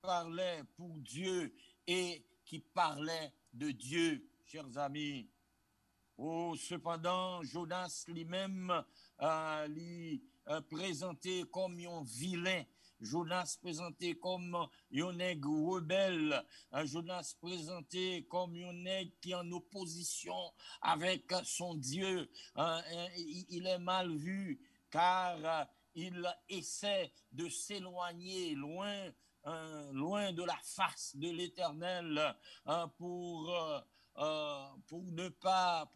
parlait pour Dieu et qui parlait de Dieu, chers amis. Oh, cependant, Jonas lui-même lui présenté comme un vilain. Jonas présenté comme un nègre rebelle. Jonas présenté comme un nègre qui est en opposition avec son Dieu. Il est mal vu car il essaie de s'éloigner loin de la face de l'Éternel pour ne pas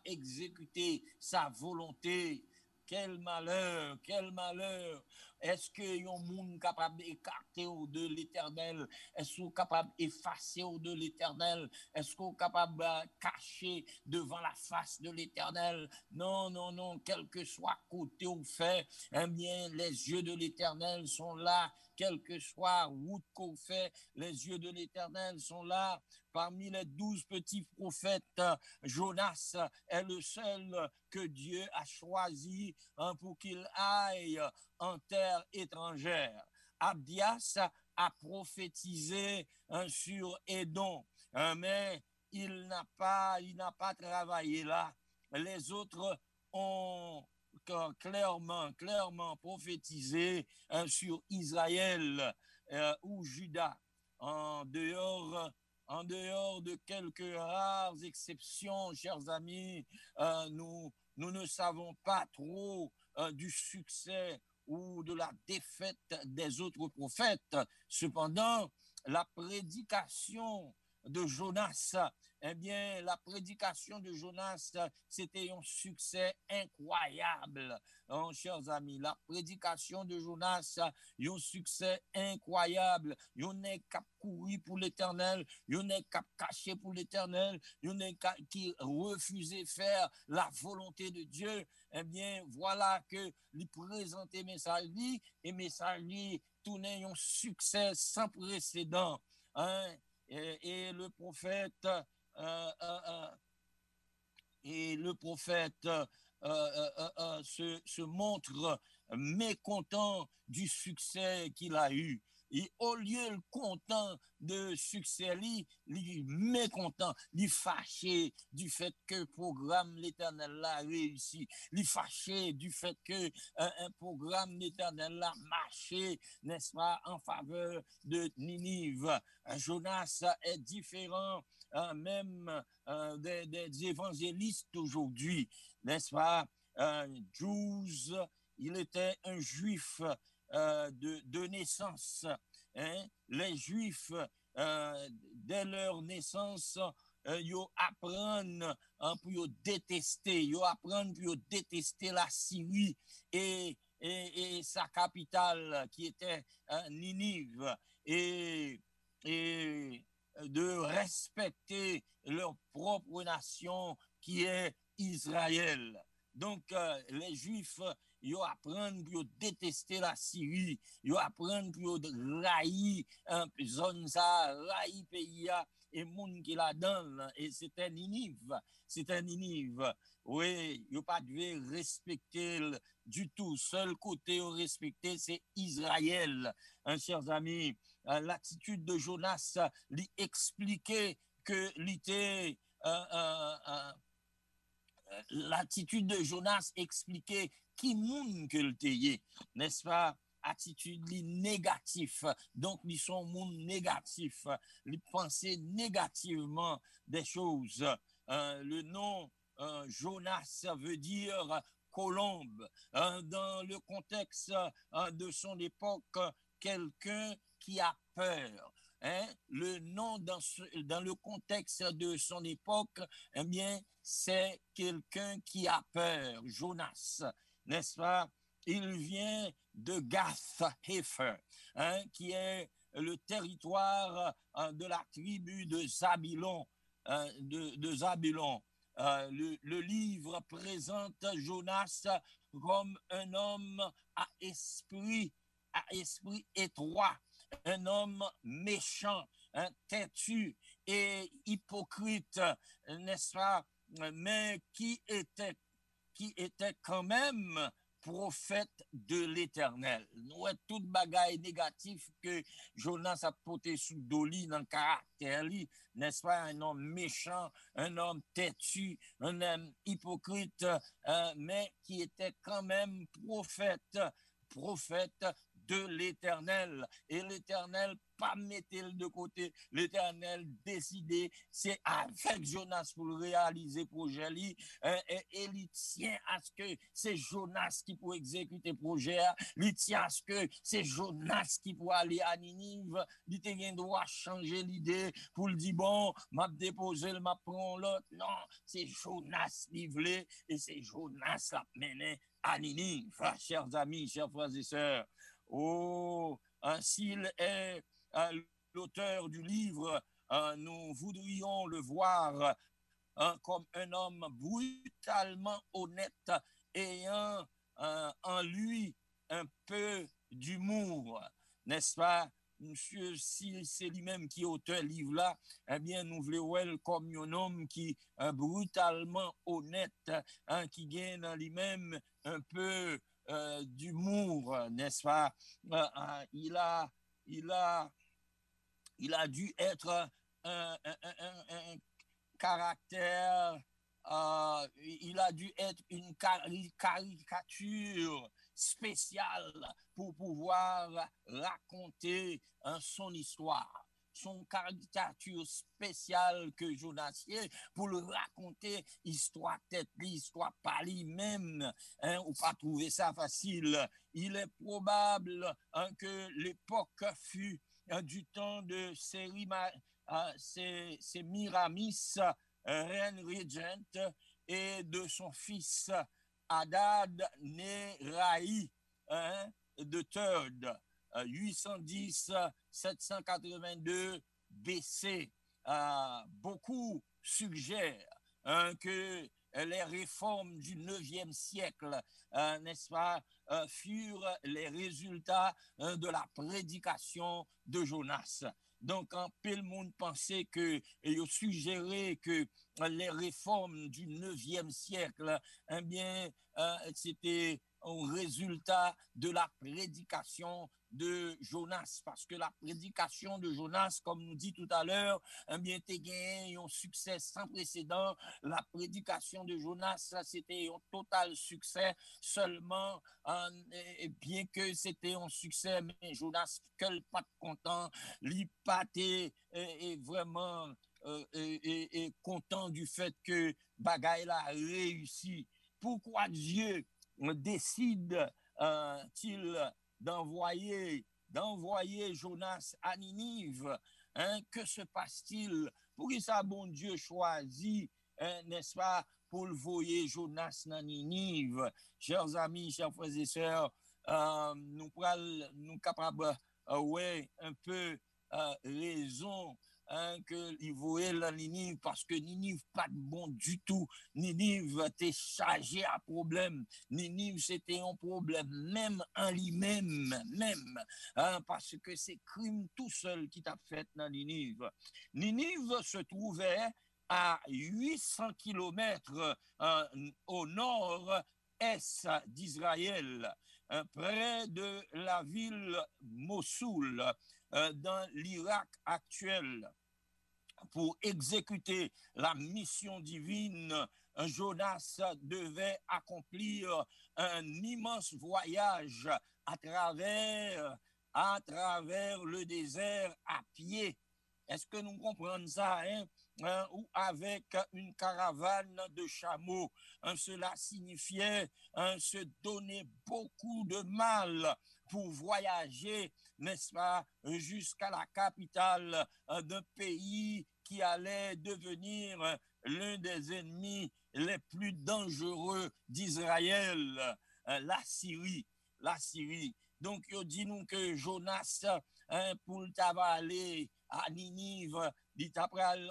exécuter sa volonté. Quel malheur, quel malheur. Est-ce que un monde capable d'écarter de l'Éternel? Est-ce qu'on est capable d'effacer de l'Éternel? Est-ce qu'on est capable de cacher devant la face de l'Éternel? Non, non, non, quel que soit côté ou fait, eh bien, les yeux de l'Éternel sont là, quel que soit route qu'on fait, les yeux de l'Éternel sont là. Parmi les 12 petits prophètes, Jonas est le seul que Dieu a choisi pour qu'il aille en terre étrangère. Abdias a prophétisé sur Édom, mais il n'a pas travaillé là. Les autres ont clairement prophétisé sur Israël ou Juda. En dehors en dehors de quelques rares exceptions, chers amis, nous ne savons pas trop du succès ou de la défaite des autres prophètes. Cependant, la prédication de Jonas, eh bien, la prédication de Jonas, c'était un succès incroyable, hein, chers amis. La prédication de Jonas, un succès incroyable. Il n'est qu'à courir pour l'Éternel, il n'est qu'à cacher pour l'Éternel, il n'est qu'à qui refusait faire la volonté de Dieu. Eh bien, voilà que lui présenter message et message tournait un succès sans précédent. Hein? Et le prophète et le prophète se montre mécontent du succès qu'il a eu. Et au lieu de content de succès, il mécontent, il fâché du fait que le programme l'Éternel l'a réussi, il fâché du fait que un programme l'Éternel l'a marché, n'est-ce pas, en faveur de Ninive. Jonas est différent même des évangélistes aujourd'hui, n'est-ce pas? Jules, il était un juif de naissance. Hein? Les juifs, dès leur naissance, ils apprennent pour détester, la Syrie et sa capitale qui était Ninive. Et de respecter leur propre nation qui est Israël. Donc, les Juifs, ils apprennent pour détester la Syrie, ils apprennent pour railler zone ça, railler pays et monde qui la donne. Et c'était Ninive. Oui, ils pas dû respecter du tout. Seul côté au respecter, c'est Israël. Hein, chers amis, l'attitude de Jonas lui expliquait que l'était l'attitude de Jonas expliquait qui monde que le tayé, n'est-ce pas? Attitude négative. Donc, ils sont monde négatif. Ils pensaient négativement des choses. Le nom Jonas veut dire colombe. Dans le contexte de son époque, quelqu'un qui a peur. Hein? Le nom dans le contexte de son époque, eh bien, c'est quelqu'un qui a peur, Jonas, n'est-ce pas? Il vient de Gath-Hepher, hein, qui est le territoire de la tribu de Zabulon. De Zabulon. Le livre présente Jonas comme un homme à esprit étroit, un homme méchant, têtu et hypocrite, n'est-ce pas? Mais qui était quand même prophète de l'Éternel. Nous avons tout bagaille négatif que Jonas a porté sous Doli dans le caractère, n'est-ce pas, un homme méchant, un homme têtu, un homme hypocrite, mais qui était quand même prophète de l'Éternel. Et l'Éternel pas mettre de côté. L'Éternel décidé, c'est avec Jonas pour réaliser le projet. Et il tient à ce que c'est Jonas qui peut exécuter le projet. Il tient à ce que c'est Jonas qui peut aller à Ninive. Il doit changer l'idée pour le dire, bon, m'a déposé, m'a prend l'autre. Non, c'est Jonas livré et c'est Jonas la mené à Ninive. Chers amis, chers frères et sœurs. Oh, s'il est l'auteur du livre, nous voudrions le voir comme un homme brutalement honnête, ayant en lui un peu d'humour, n'est-ce pas? Monsieur, si c'est lui-même qui est auteur livre-là, eh bien, nous voulons comme un homme qui est brutalement honnête, qui gagne en lui-même un peu d'humour, n'est-ce pas? Il a dû être un caractère, il a dû être une caricature spéciale pour pouvoir raconter son histoire. Son caricature spéciale que Jonas pour le raconter histoire tête histoire pas lui-même, ou pas trouver ça facile. Il est probable que l'époque fut du temps de c'est Miramis, reine régente, et de son fils Hadad Neraï, de Third, 810-782 BC. Beaucoup suggèrent que les réformes du 9e siècle, n'est-ce pas, furent les résultats de la prédication de Jonas. Donc, en peu le monde pensait que, et suggérait que les réformes du 9e siècle, eh bien, c'était un résultat de la prédication de Jonas, parce que la prédication de Jonas, comme nous dit tout à l'heure, eh bien, t'es gagné un succès sans précédent. La prédication de Jonas, c'était un total succès seulement, bien que c'était un succès, mais Jonas, quel pas content, l'hypaté est vraiment et content du fait que Bagaille a réussi. Pourquoi Dieu décide-t-il d'envoyer Jonas à Ninive? Que se passe-t-il? Pour que ça, bon Dieu choisit, n'est-ce pas, pour le voyer Jonas à Ninive? Chers amis, chers frères et sœurs, nous capables, ouais, un peu raison que il voyait la Ninive parce que Ninive pas de bon du tout. Ninive était chargé à problème. Ninive c'était un problème même en lui-même, parce que c'est crime tout seul qui t'a fait dans Ninive. Ninive se trouvait à 800 kilomètres au nord-est d'Israël, près de la ville Mossoul, dans l'Irak actuel. Pour exécuter la mission divine, Jonas devait accomplir un immense voyage à travers le désert à pied. Est-ce que nous comprenons ça, ou avec une caravane de chameaux? Cela signifiait se donner beaucoup de mal pour voyager, n'est-ce pas, jusqu'à la capitale d'un pays qui allait devenir l'un des ennemis les plus dangereux d'Israël, la Syrie. Donc, il dit nous que Jonas, pour aller à Ninive, il t'a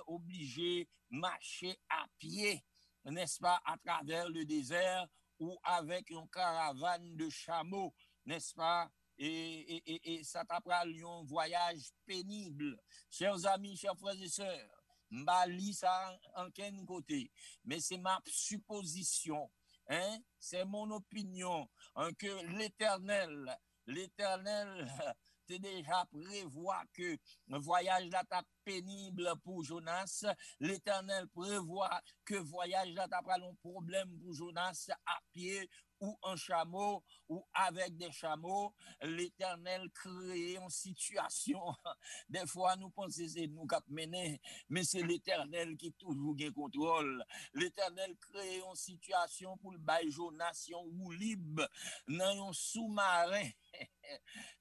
obligé de marcher à pied, n'est-ce pas, à travers le désert ou avec une caravane de chameaux, n'est-ce pas? Et ça t'apprend un voyage pénible. Chers amis, chers frères et sœurs, je ne lis ça en quel côté, mais c'est ma supposition. Hein? C'est mon opinion que l'Éternel te déjà prévoit que le voyage là t'a pénible pour Jonas. L'Éternel prévoit que le voyage là t'a pas un problème pour Jonas à pied ou en chameau ou avec des chameaux. L'Éternel crée une situation. Des fois, nous pensons que c'est nous qui mener, mais c'est l'Éternel qui toujours gain contrôle. L'Éternel crée une situation pour le bail Jonas ou libre dans un sous-marin.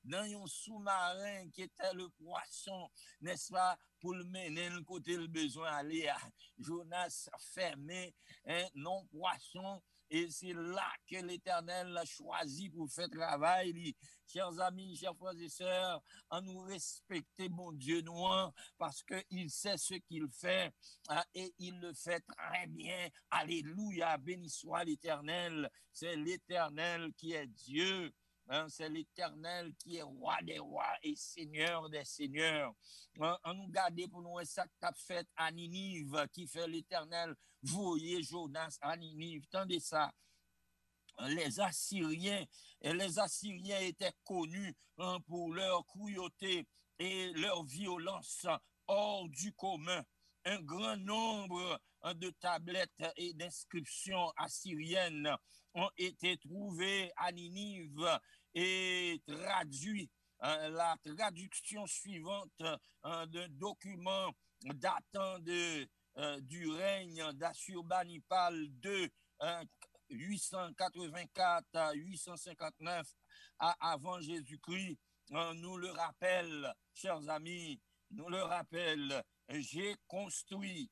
Dans un sous-marin qui était le poisson, n'est-ce pas, pour le mener le côté le besoin aller. Jonas fermé, hein, non poisson. Et c'est là que l'Éternel a choisi pour faire travail. Chers amis, chers frères et sœurs, à nous respecter, mon Dieu, nous, parce qu'il sait ce qu'il fait et il le fait très bien. Alléluia, béni soit l'Éternel. C'est l'Éternel qui est Dieu. Hein, c'est l'Éternel qui est roi des rois et seigneur des seigneurs. On nous garde pour nous ça qu'a fait à Ninive, qui fait l'Éternel. Voyez Jonas à Ninive. Tendez ça. Les Assyriens étaient connus pour leur cruauté et leur violence hors du commun. Un grand nombre de tablettes et d'inscriptions assyriennes ont été trouvées à Ninive et traduites. La traduction suivante d'un document datant du règne d'Assurbanipal II, 884 à 859 avant Jésus-Christ, nous le rappelle, chers amis, nous le rappelle, j'ai construit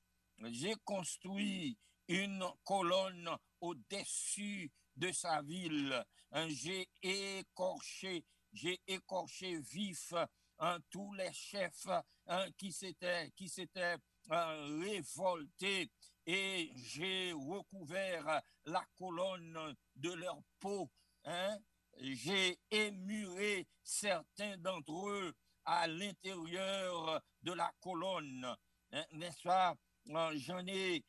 une colonne au-dessus de sa ville. J'ai écorché vif tous les chefs qui s'étaient révoltés et j'ai recouvert la colonne de leur peau. Hein? J'ai émuré certains d'entre eux à l'intérieur de la colonne. Hein? N'est-ce pas? J'en ai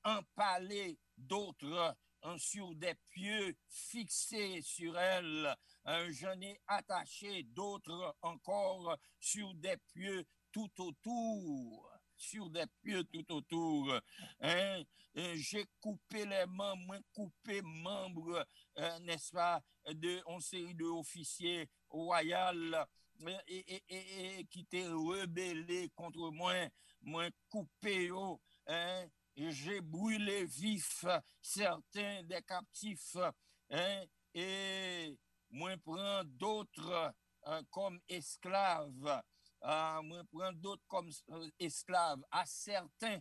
empalé d'autres sur des pieux fixés sur elle. J'en ai attaché d'autres encore sur des pieux tout autour. Hein? J'ai coupé les membres, coupé membres, n'est-ce pas, on série d'officiers royaux qui étaient rebellés contre moi coupé, hein? J'ai brûlé vif certains des captifs, hein? Et moi prends d'autres comme esclaves. Moi prendre d'autres comme esclaves. À certains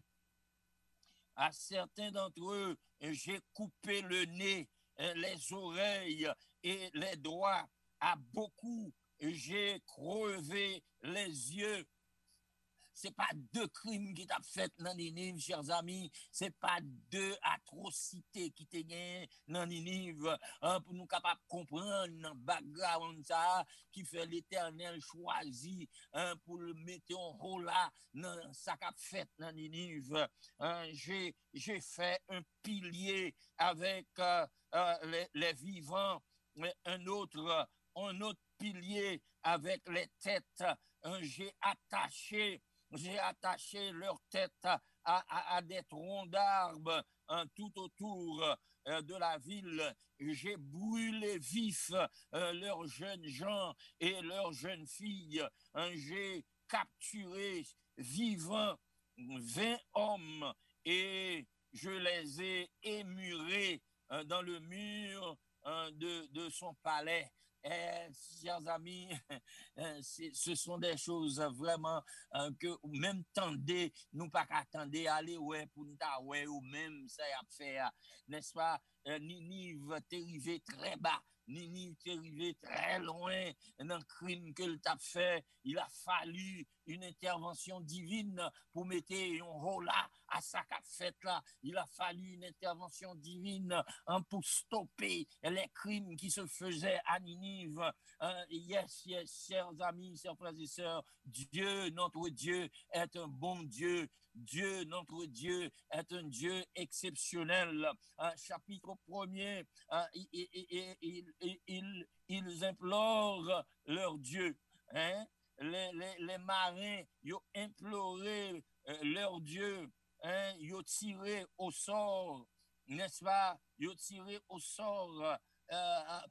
d'entre eux, j'ai coupé le nez, les oreilles et les doigts. À beaucoup, j'ai crevé les yeux. C'est pas deux crimes qui t'a fait dans Ninive, chers amis. C'est pas deux atrocités qui t'ont gagné dans Ninive. Pour nous capables de comprendre le background ça, qui fait l'Éternel choisi pour le mettre en rôle là dans ça qu'a fait dans Ninive. J'ai fait un pilier avec les vivants, un autre pilier avec les têtes. J'ai attaché leur tête à des troncs d'arbres tout autour de la ville. J'ai brûlé vif leurs jeunes gens et leurs jeunes filles. J'ai capturé vivants 20 hommes et je les ai émurés dans le mur de son palais. Chers amis, ce sont des choses vraiment que même tendez, nous pas qu'attendre aller ouais pour nous ouais ou même ça y a fait, n'est-ce pas? Ninive t'est arrivé très bas. Ninive t'est arrivé très loin dans le crime que t'a fait. Il a fallu une intervention divine pour mettre un rôle là à ça qu'a fait là. Il a fallu une intervention divine pour stopper les crimes qui se faisaient à Ninive. Yes, chers amis, chers frères et sœurs, Dieu, notre Dieu, est un bon Dieu. Dieu, notre Dieu, est un Dieu exceptionnel. Chapitre chapitre 1er, ils implorent leur Dieu. Hein? Les marins, ils ont imploré leur Dieu. Hein? Ils ont tiré au sort, n'est-ce pas? Ils ont tiré au sort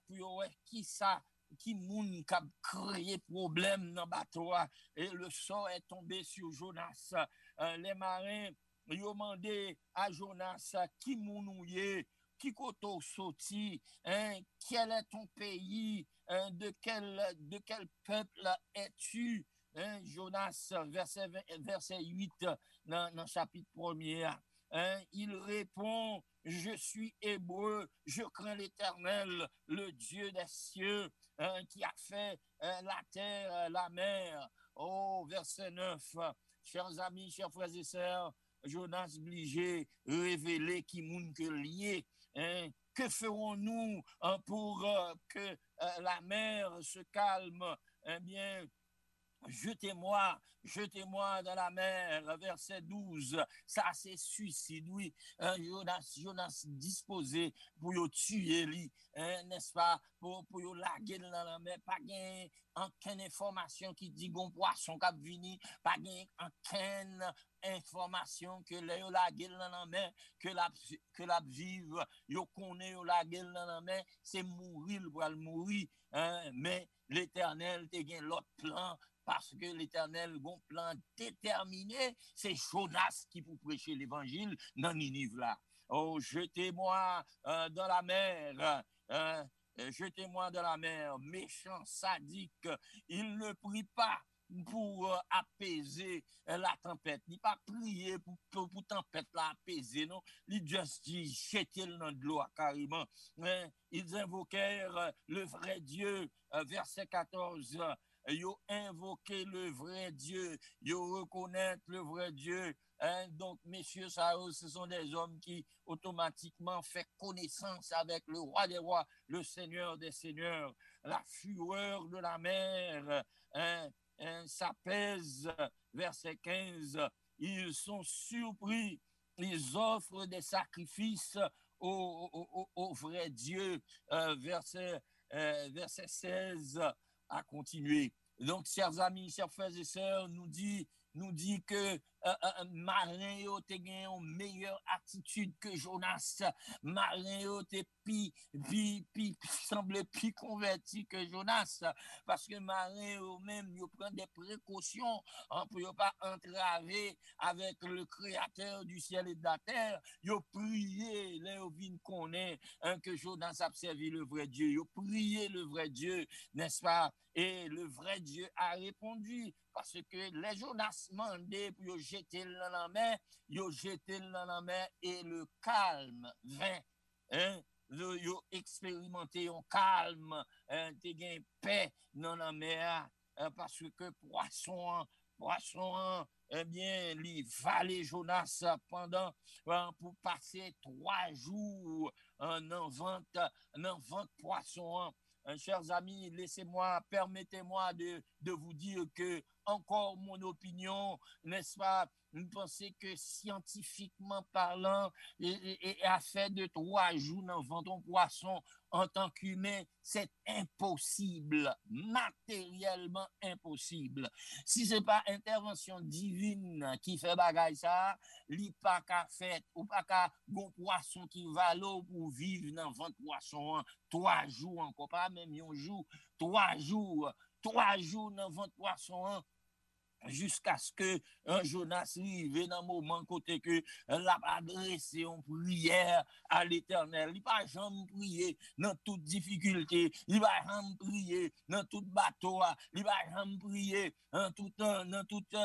pour qui ça, qui moun qui a créé problème dans le bateau. Et le sort est tombé sur Jonas. Les marins, ils ont demandé à Jonas qui mounouye, qui koto sorti, hein, quel est ton pays, hein, de quel peuple es-tu? Hein, Jonas, verset 8 dans le chapitre 1er. Hein, il répond, je suis hébreu, je crains l'Éternel, le Dieu des cieux, hein, qui a fait la terre, la mer. Oh, verset 9. Chers amis, chers frères et sœurs, Jonas obligé révéler qui moun que lié. Hein? Que ferons-nous pour que la mer se calme? Eh bien, jetez-moi dans la mer, verset 12. Ça, c'est suicide, oui. Jonas disposé pour le tuer, lui, n'est-ce pas? Pour laguer dans la mer. Pas gain aucune information qui dit bon poisson qui vini. Pas gain aucune information que les laguer dans la mer, que la vive, yo connaît laguer dans la mer, c'est mourir, pour le mourir. Hein? Mais l'Éternel te gain l'autre plan. Parce que l'Éternel a un plan déterminé, c'est Jonas qui peut prêcher l'évangile dans Ninive là. Oh, jetez-moi dans la mer, jetez-moi dans la mer, méchant, sadique. Il ne prie pas pour apaiser la tempête. Il n'a pas prié pour tempête la apaiser, non. Il juste dit, jetez-le dans de l'eau carrément. Ils invoquèrent le vrai Dieu, verset 14. Ils ont invoqué le vrai Dieu, ils reconnaissent le vrai Dieu. Hein? Donc, messieurs, ce sont des hommes qui automatiquement font connaissance avec le roi des rois, le Seigneur des seigneurs. La fureur de la mer s'apaise, verset 15. Ils sont surpris, ils offrent des sacrifices au vrai Dieu, verset 16. À continuer. Donc, chers amis, chers frères et sœurs, nous dit que marin yo te gen une meilleure attitude que Jonas. Marin yo te semble plus converti que Jonas, parce que marin yo même yo prend des précautions pour ne pas entraver avec le créateur du ciel et de la terre. Yo prié, là yo vin connaît que Jonas a servi le vrai Dieu. Yo prié le vrai Dieu, n'est-ce pas? Et le vrai Dieu a répondu, parce que les Jonas demandaient pour jeter dans la mer, ils ont jeté dans la mer et le calme vint. Hein? Ils ont expérimenté un calme, ils ont paix dans la mer, parce que poisson, eh bien, les valets Jonas pendant pour passer 3 jours dans vente poisson. Chers amis, permettez-moi de vous dire que, encore mon opinion, n'est-ce pas, vous pensez que scientifiquement parlant, et à fait de 3 jours dans vente poisson en tant qu'humain, c'est impossible, matériellement impossible. Si ce n'est pas intervention divine qui fait bagaille ça, li pas qu'à fait, ou pas qu'à bon poisson qui va l'eau pour vivre dans vente poisson 3 jours encore, pas même un jour, 3 jours dans vente poisson jusqu'à ce que Jonas arrive dans le moment côté que l'a adressé une prière à l'Éternel. Il va jamais prier dans toute difficulté, il va jamais prier dans toute bateau, il va jamais prier dans toute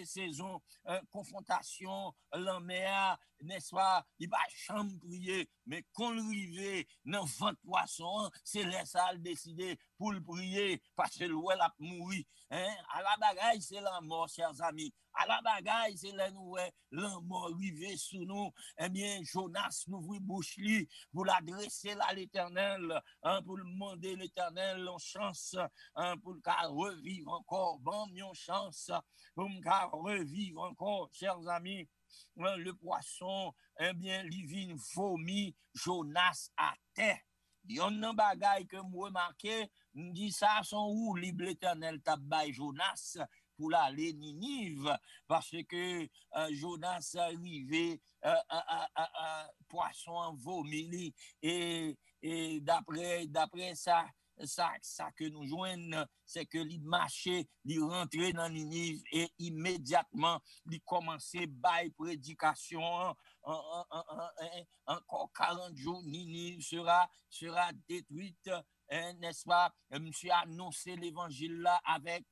saison confrontation la mer, n'est-ce pas? Il va jamais prier, mais quand il arrive dans 20 poissons, c'est là ça décider pour le prier, parce que l'ouel a mouru. Hein? À la bagaille, c'est la mort, chers amis. À la bagaille, c'est la nouvelle, la mort arrivée sous nous. Eh bien, Jonas nous ouvrit bouche li pour l'adresser à l'Éternel, hein, pour demander l'Éternel en chance, hein, pour le revivre encore. Bon, une chance pour me revivre encore, chers amis. Le poisson, eh bien, il vomit Jonas à terre. Il y a un bagay que moi remarqué, me dit ça son où l'Éternel t'a bail Jonas pour l'aller Ninive parce que Jonas arrivé poisson vomi et d'après ça que nous joignons, c'est que il marchait, il rentrait dans Ninive et immédiatement il commençait bail prédication encore 40 jours Ninive sera détruite, n'est-ce pas? Monsieur a annoncé l'évangile là avec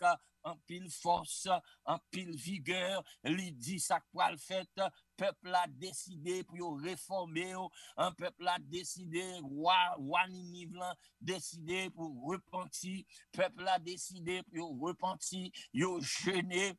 un pile force, un pile vigueur, il dit ça quoi le fait, peuple a décidé pour réformer, un peuple a décidé, roi Ninive décidé pour repentir, peuple a décidé pour repentir, yo jeûné,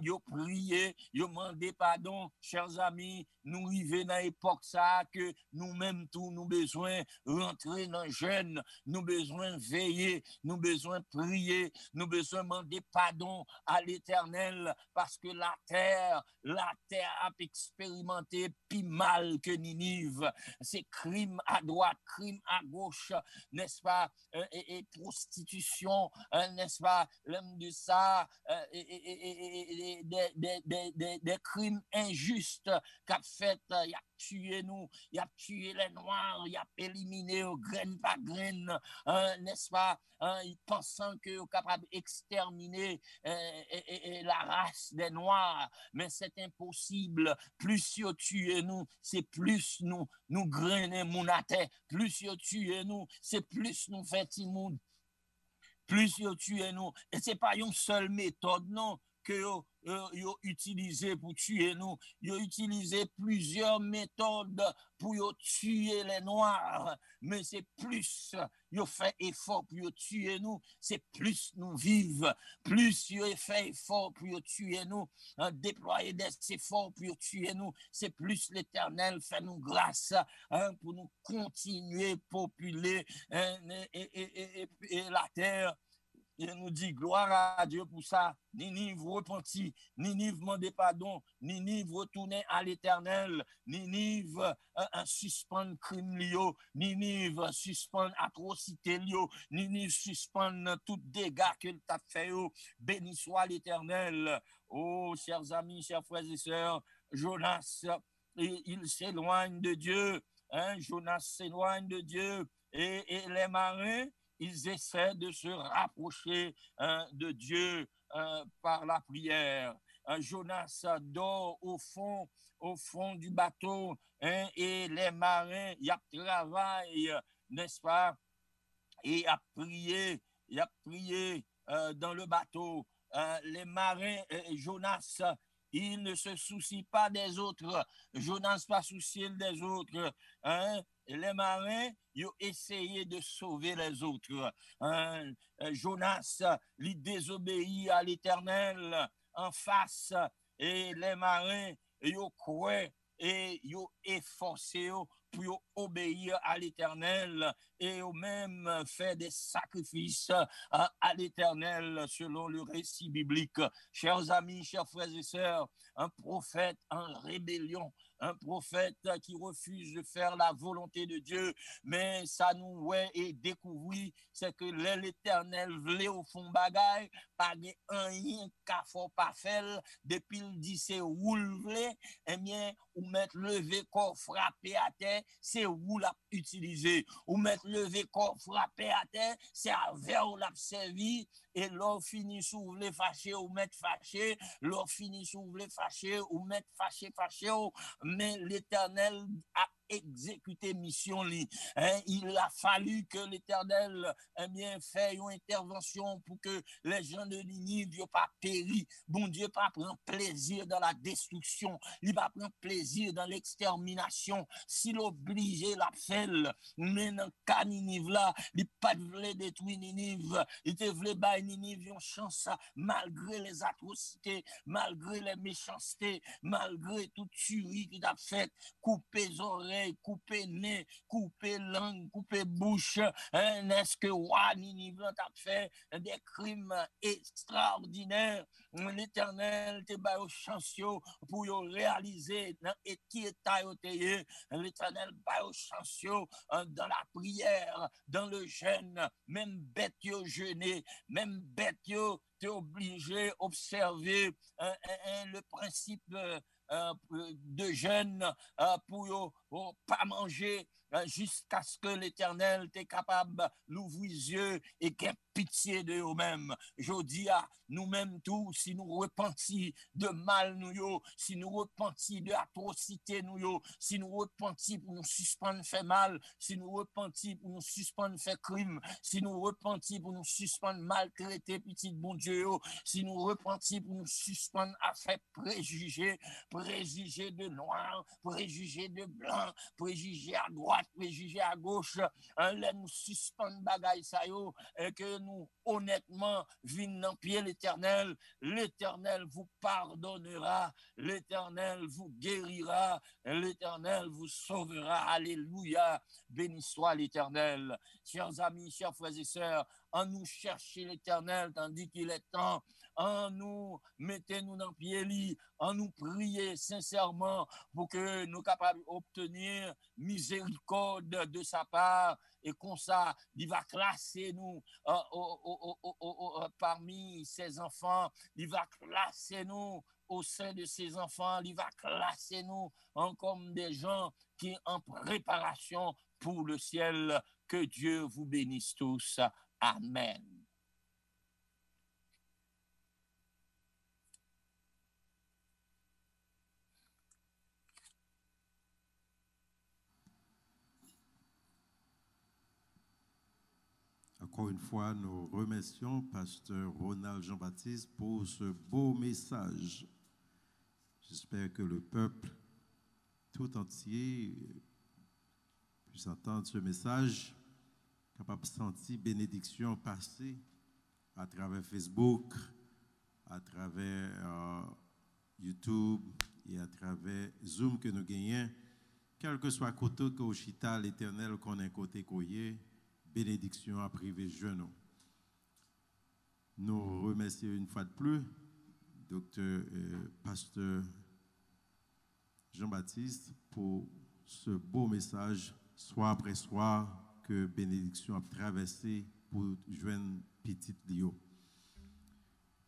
yo prié, yo demandé pardon, chers amis, nous arrivons dans l'époque ça que nous-mêmes tout nous besoin rentrer dans jeûne, nous besoin veiller, nous besoin prier, nous besoin demander pardon à l'Éternel parce que la terre a expérimenté plus mal que Ninive. C'est crime à droite, crime à gauche, n'est-ce pas, et prostitution, n'est-ce pas, l'homme de ça, des crimes injustes qu'a fait, il a tué nous, il a tué les Noirs, il a éliminé graine par graine, n'est-ce pas, pensant que est capable d'exterminer la race des Noirs, mais c'est impossible. Plus ils tuent nous, c'est plus nous grainer mon à terre. Plus ils tuent nous, c'est plus nous fait immonde. Plus ils tuent nous. Et c'est pas une seule méthode, non, que yo utilisé pour tuer nous. Yo utilisé plusieurs méthodes pour tuer les Noirs, mais c'est plus yo fait effort pour tuer nous, c'est plus nous vivre, plus yo fait effort pour tuer nous, déployer des efforts pour tuer nous, c'est plus l'Éternel fait nous grâce pour nous continuer populer et la terre. Il nous dit gloire à Dieu pour ça. Ninive repentit, Ninive demandait pardon, Ninive retournait à l'Éternel, Ninive suspend crime lio, Ninive suspend atrocité lio, Ninive suspend tout dégât qu'il t'a fait. Béni soit l'Éternel. Oh, chers amis, chers frères et sœurs, Jonas, il s'éloigne de Dieu. Jonas s'éloigne de Dieu et les marins, ils essaient de se rapprocher de Dieu par la prière. Jonas dort au fond du bateau et les marins, ils travaillent, n'est-ce pas? Et il a prié dans le bateau. Les marins, Jonas, il ne se soucie pas des autres. Jonas pas soucié des autres. Les marins, ils ont essayé de sauver les autres. Jonas, il désobéit à l'Éternel en face. Et les marins, ils ont cru et ils ont efforcé pour obéir à l'Éternel et au même faire des sacrifices à l'Éternel selon le récit biblique. Chers amis, chers frères et sœurs, un prophète en rébellion, un prophète qui refuse de faire la volonté de Dieu, mais ça nous ouais et découvrir c'est que l'Éternel voulait au fond bagaille, pas rien qu'a faut pas faire depuis il dit c'est où le voulait, eh bien ou mettre lever corps frapper à terre, c'est où l'a utilisé, ou mettre lever corps frapper à terre, c'est avec où l'a servi et l'on finit sous les fâché ou mettre fâché, l'on finit sous les fâché ou mettre fâché, mais l'Éternel a exécuter mission li. Il a fallu que l'Éternel fait une intervention pour que les gens de Ninive n'aient pas péri. Bon Dieu pas prendre plaisir dans la destruction, il va prendre plaisir dans l'extermination. S'il oblige la fait, mais dans le cas Ninive là, il pas voulu détruire Ninive, il te voulait bailler Ninive une chance malgré les atrocités, malgré les méchancetés, malgré toute tuerie qu'il a faite, couper les oreilles, couper le nez, couper langue, couper bouche. Est-ce que Ninive a fait des crimes extraordinaires? L'Éternel te bat au chanceux pour réaliser et qui est taillé. L'Éternel bat au chanceux dans la prière, dans le jeûne, même bête yo jeûner, même bête yo t'es obligé d'observer le principe de jeûne pour ne pas manger jusqu'à ce que l'Éternel t'est capable d'ouvrir les yeux et qu'il ait pitié de nous-mêmes. Je dis à nous-mêmes tous, si nous repentis de mal nous, si nous repentis de atrocité nous, si nous repentis pour nous suspendre faire mal, si nous repentis pour nous suspendre faire crime, si nous repentis pour nous suspendre maltraiter petit bon Dieu, si nous repentis pour nous suspendre à faire préjugés de noir, préjugés de blanc, préjugés à droite, préjugés à gauche, là nous suspendre bagaille ça yo, et que nous honnêtement vînes dans pied l'Éternel, l'Éternel vous pardonnera, l'Éternel vous guérira, l'Éternel vous sauvera. Alléluia, béni soit l'Éternel. Chers amis, chers frères et sœurs, en nous chercher l'Éternel tandis qu'il est temps, en nous mettez-nous dans pied lit, en nous prier sincèrement pour que nous capables d'obtenir miséricorde de sa part, et comme ça, il va classer nous parmi ses enfants, il va classer nous au sein de ses enfants, il va classer nous comme des gens qui sont en préparation pour le ciel. Que Dieu vous bénisse tous. Amen. Encore une fois, nous remercions Pasteur Ronald Jean-Baptiste pour ce beau message. J'espère que le peuple tout entier puisse entendre ce message, capable de sentir bénédiction passer à travers Facebook, à travers YouTube et à travers Zoom que nous gagnons, quel que soit côté que Chita, l'Éternel qu'on est côté koye, bénédiction à privé jeune. Nous remercions une fois de plus docteur pasteur Jean-Baptiste pour ce beau message, soir après soir, que bénédiction a traversé pour joindre petite Lio.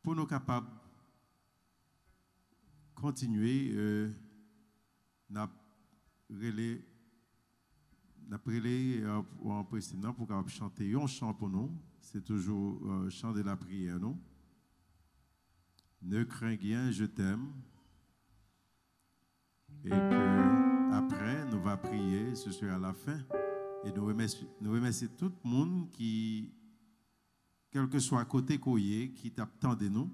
Pour nous capables continuer, n'a en président pour chanter un chant pour nous. C'est toujours chant de la prière, non? Ne crains rien, je t'aime. Et que après, nous va prier, ce sera à la fin. Et nous remercions tout le monde qui, quel que soit côté courrier, qui t'attend de nous.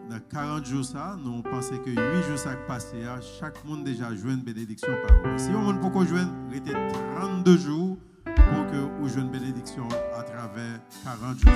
Dans 40 jours, ça, nous pensons que 8 jours ça passé, chaque monde déjà joue une bénédiction par an. Si on monde pour qu'on joue, il était 32 jours pour que vous jouiez une bénédiction à travers 40 jours.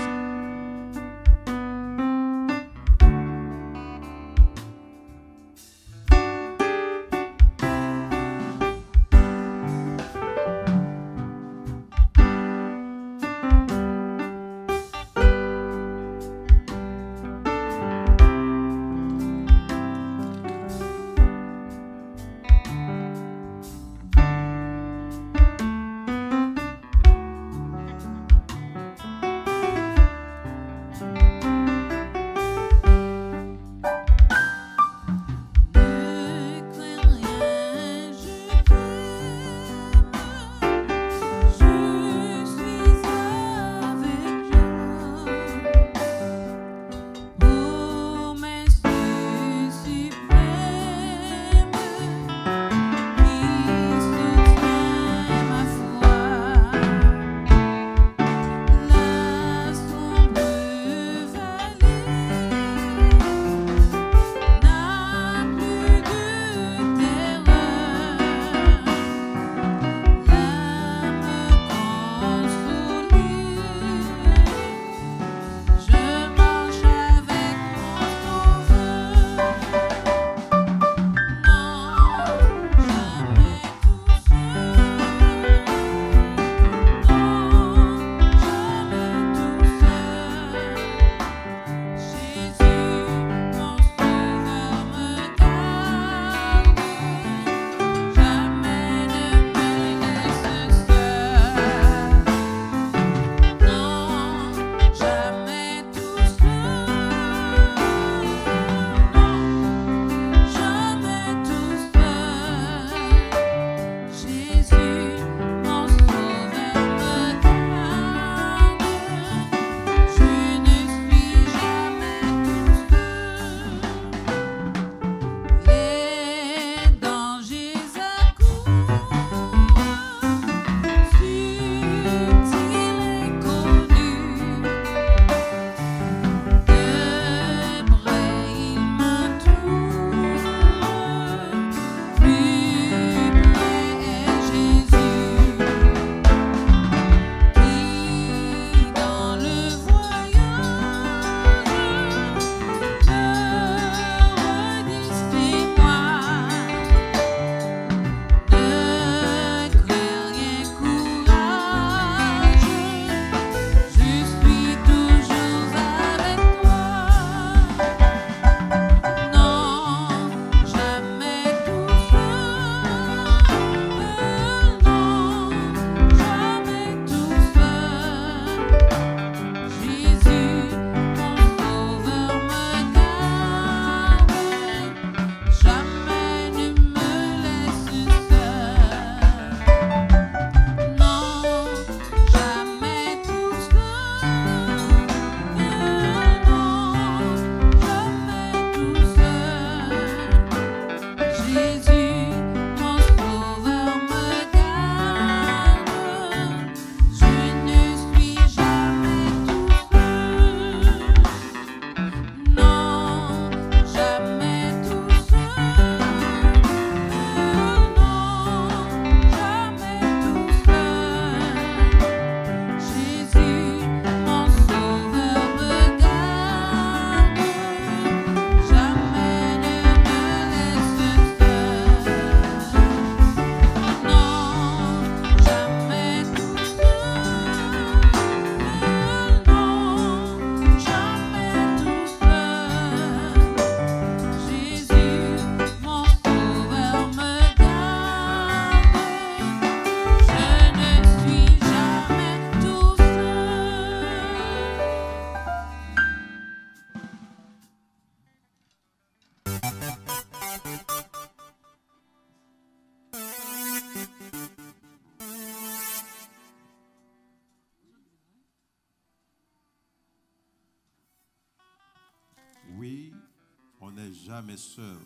on n'est jamais seul.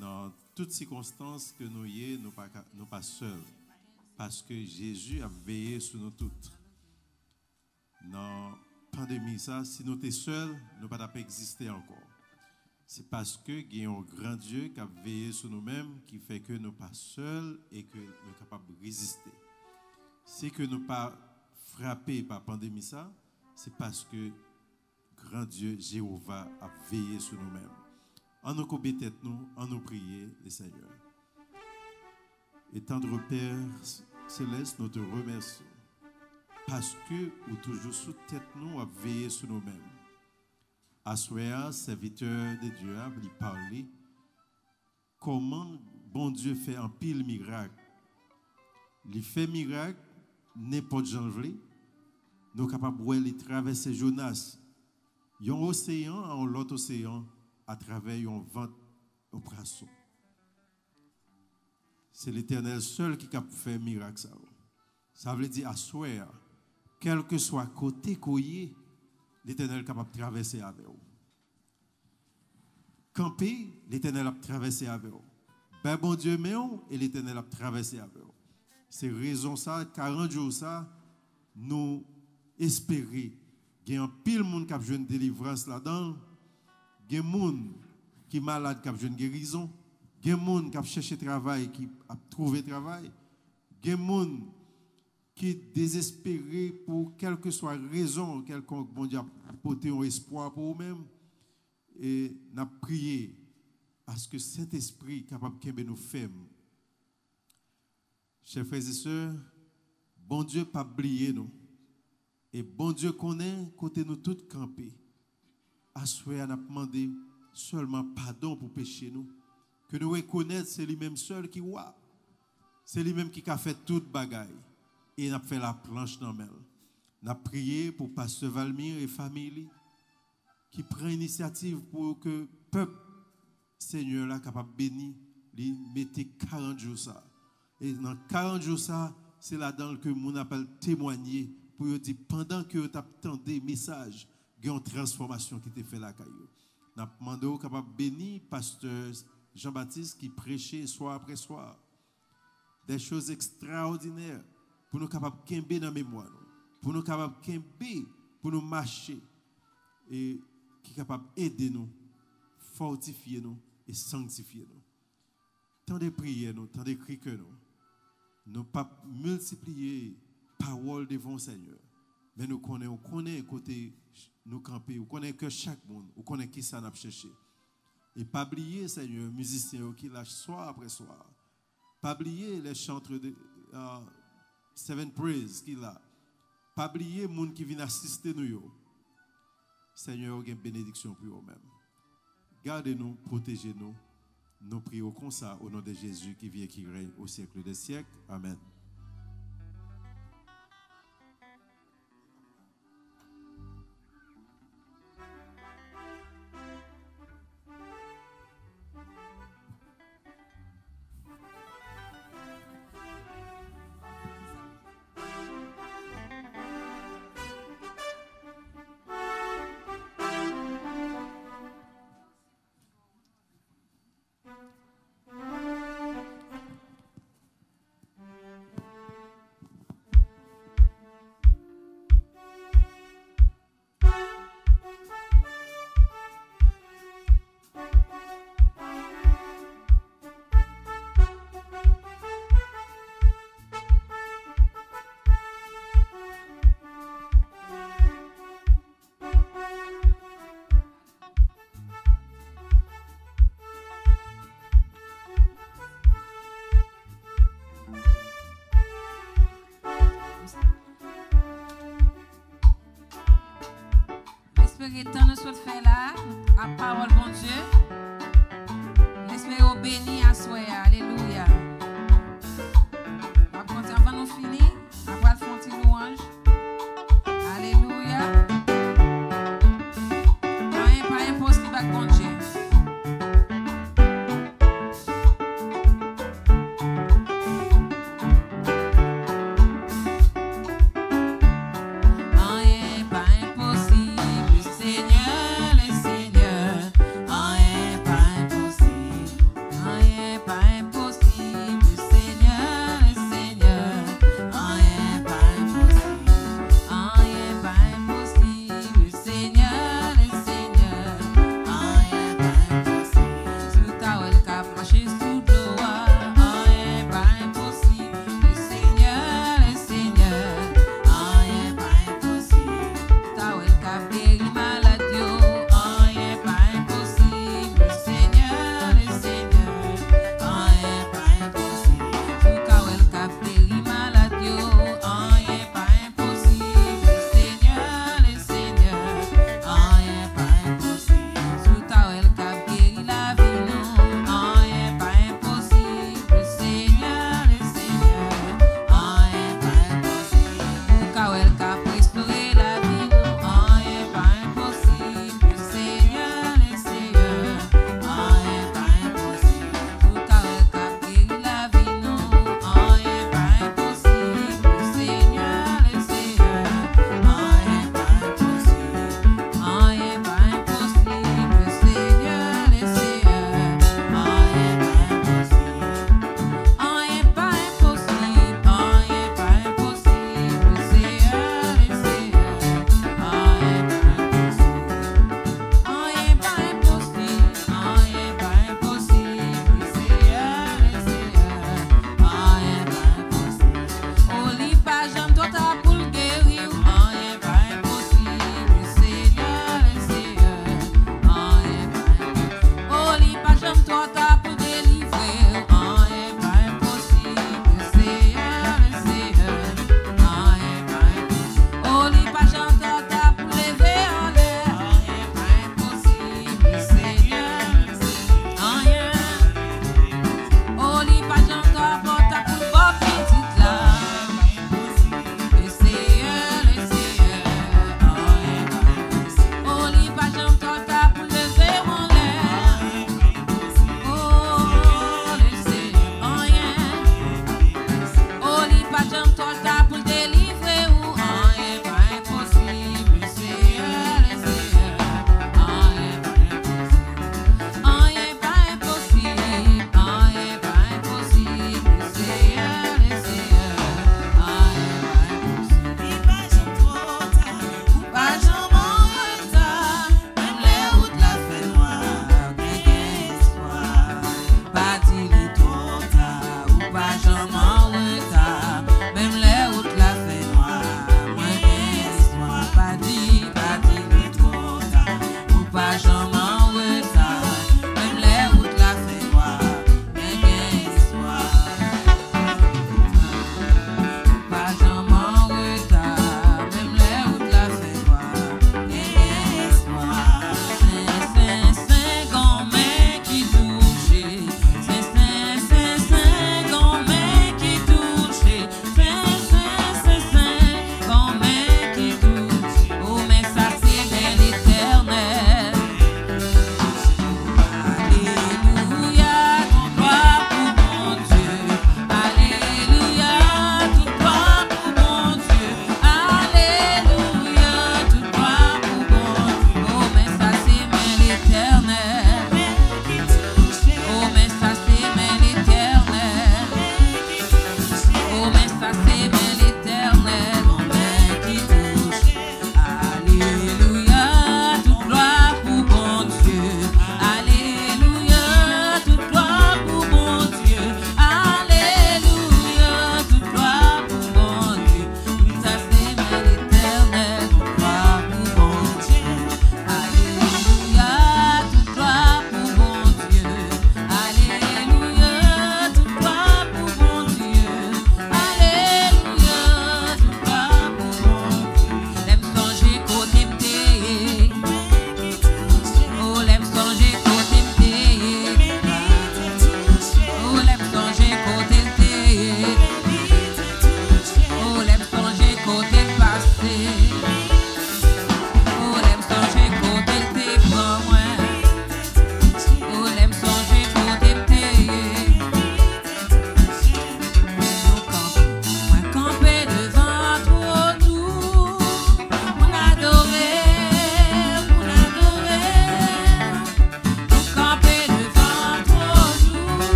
Dans toutes circonstances que nous y sommes, nous pas seuls. Parce que Jésus a veillé sur nous toutes. Dans la pandémie, ça, si nous sommes seuls, nous ne pouvons pas exister encore. C'est parce que il y a un grand Dieu qui a veillé sur nous-mêmes, qui fait que nous ne sommes pas seuls et que nous sommes capables de résister. Si que nous ne sommes pas frappés par la pandémie, ça, c'est parce que grand Dieu, Jéhovah, a veillé sur nous-mêmes. En nous couper tête nous, en nous prier, le Seigneur. Et tendre Père Céleste, nous te remercions. Parce que ou toujours sous tête nous, à veiller sur nous-mêmes. Assoya, serviteur de Dieu, a lui parler comment bon Dieu fait un pile miracle. Il fait miracle, n'importe janvier. Nous sommes capables de traverser Jonas. Il y a un océan, en l'autre océan, à travers un vent au poisson. C'est l'Éternel seul qui a fait miracle. Ça veut dire, à soi, quel que soit côté couillé, l'Éternel est capable de traverser avec vous. Camper, l'Éternel a traversé avec vous. Ben bon Dieu, mais et l'Éternel a traversé avec vous. C'est raison ça, 40 jours ça, nous espérer. Il y a un pile monde qui a besoin de délivrance là-dedans. Il y a un monde qui est malade qui a besoin de guérison. Il y a un monde qui a cherché travail qui a trouvé travail. Il y a un monde qui est désespéré pour quelle que soit raison, quelconque, bon Dieu, apporter un espoir pour eux-mêmes. Et nous avons prié à ce que cet esprit capable de nous faire. Chers frères et sœurs, bon Dieu pas oublier nous. Et bon Dieu connaît côté nous tous campés. À souhait, on a demandé seulement pardon pour pécher nous. Que nous reconnaissons c'est lui-même seul qui voit. C'est lui-même qui a fait toute bagaille. Et il a fait la planche dans la main. On a prié pour Pasteur Valmir et famille qui prend l'initiative pour que le peuple Seigneur là capable de bénir, lui mettez 40 jours ça. Et dans 40 jours ça, c'est là-dedans que mon appelle témoigner pour dire pendant que tu attendais message, il y a une transformation qui t'est fait la caillou. Nous avons demandé au capable de bénir Pasteur Jean-Baptiste qui prêchait soir après soir. Des choses extraordinaires pour nous capables de kembe dans la mémoire, pour nous capables de kembe, pour nous marcher et qui est capable d'aider nous, fortifier nous et sanctifier nous. Tant de prières, tant de cris que nous pas multiplier paroles devant le Seigneur, mais nous connaissons côté nous camper, nous connaissons que chaque monde, nous connaissons qui ça n'a cherché. Et pas oublier, Seigneur, musiciens qui lâchent soir après soir. Pas oublier les chantres de Seven Praise qu'il a. Pas oublier les gens qui viennent assister nous. Seigneur, une bénédiction pour eux-mêmes. Gardez-nous, protégez-nous. Nous prions comme ça au nom de Jésus qui vient et qui règne au siècle des siècles. Amen. Espérez tant nous souhaite faire là, à parole